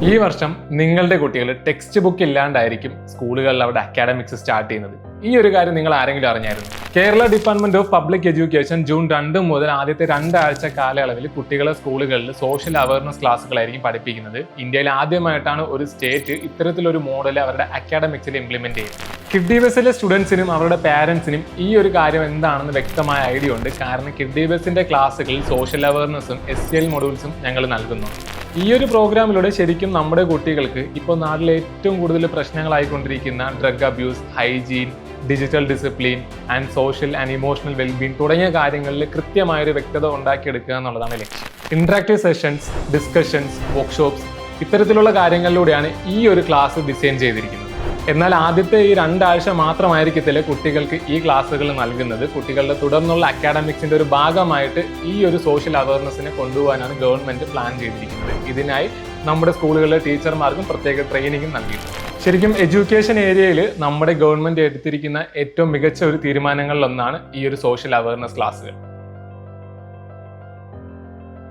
ഈ വർഷം നിങ്ങളുടെ കുട്ടികൾ ടെക്സ്റ്റ് ബുക്ക് ഇല്ലാണ്ടായിരിക്കും സ്കൂളുകളിൽ അവരുടെ അക്കാഡമിക്സ് സ്റ്റാർട്ട് ചെയ്യുന്നത്. ഈ ഒരു കാര്യം നിങ്ങൾ ആരെങ്കിലും അറിഞ്ഞായിരുന്നു? Kerala department of public education June 2 മുതൽ ആദ്യത്തെ 2 ആഴ്ച കാലയളവിൽ കുട്ടികളെ സ്കൂളുകളിൽ സോഷ്യൽ അവയർനെസ് ക്ലാസ്സുകളായിരിക്കും പഠിപ്പിക്കുന്നത്. ഇന്ത്യയിൽ ആദ്യമായിട്ടാണ് ഒരു സ്റ്റേറ്റ് ഇത്തരത്തിലൊരു മോഡൽ അവരുടെ അക്കാഡമിക്സിൽ ഇംപ്ലിമെന്റ് ചെയ്യുന്നത്. കിഡ്ഡിബസിലെ സ്റ്റുഡൻസിനും അവരുടെ പാരന്റ്സിനും ഈ ഒരു കാര്യം എന്താണെന്ന് വ്യക്തമായ ഐഡിയ ഉണ്ട്. കാരണം കിഡ്ഡിബസിന്റെ ക്ലാസ്സുകളിൽ സോഷ്യൽ അവയർനെസ്സും SEL മൊഡ്യൂൾസും ഞങ്ങൾ നൽകുന്നു. ഈ ഒരു പ്രോഗ്രാമിലൂടെ ശരിക്കും നമ്മുടെ കുട്ടികൾക്ക് ഇപ്പോൾ നാട്ടിലെ ഏറ്റവും കൂടുതൽ പ്രശ്നങ്ങളായിക്കൊണ്ടിരിക്കുന്ന drug abuse, hygiene, digital discipline and social and emotional wellbeing തുടങ്ങിയ കാര്യങ്ങളിൽ കൃത്യമായൊരു വ്യക്തത ഉണ്ടാക്കിയെടുക്കുക എന്നുള്ളതാണ് ലക്ഷ്യം. ഇന്ററാക്റ്റീവ് സെഷൻസ്, ഡിസ്കഷൻസ്, വർക്ക്ഷോപ്സ് ഇത്തരത്തിലുള്ള കാര്യങ്ങളിലൂടെയാണ് ഈ ഒരു ക്ലാസ് ഡിസൈൻ ചെയ്തിരിക്കുന്നത്. എന്നാൽ ആദ്യത്തെ ഈ 2 ആഴ്ച മാത്രമായിരിക്കത്തില്ല കുട്ടികൾക്ക് ഈ ക്ലാസ്സുകൾ നൽകുന്നത്. കുട്ടികളുടെ തുടർന്നുള്ള അക്കാഡമിക്സിന്റെ ഒരു ഭാഗമായിട്ട് ഈ ഒരു സോഷ്യൽ അവയർനെസ്സിനെ കൊണ്ടുപോകാനാണ് ഗവൺമെന്റ് പ്ലാൻ ചെയ്തിരിക്കുന്നത്. ഇതിനായി നമ്മുടെ സ്കൂളുകളിലെ ടീച്ചർമാർക്കും പ്രത്യേക ട്രെയിനിങ്ങും നൽകിയിട്ടുണ്ട്. ശരിക്കും എഡ്യൂക്കേഷൻ ഏരിയയിൽ നമ്മുടെ ഗവൺമെന്റ് എടുത്തിരിക്കുന്ന ഏറ്റവും മികച്ച ഒരു തീരുമാനങ്ങളിലൊന്നാണ് ഈ ഒരു സോഷ്യൽ അവയർനെസ് ക്ലാസ്സുകൾ.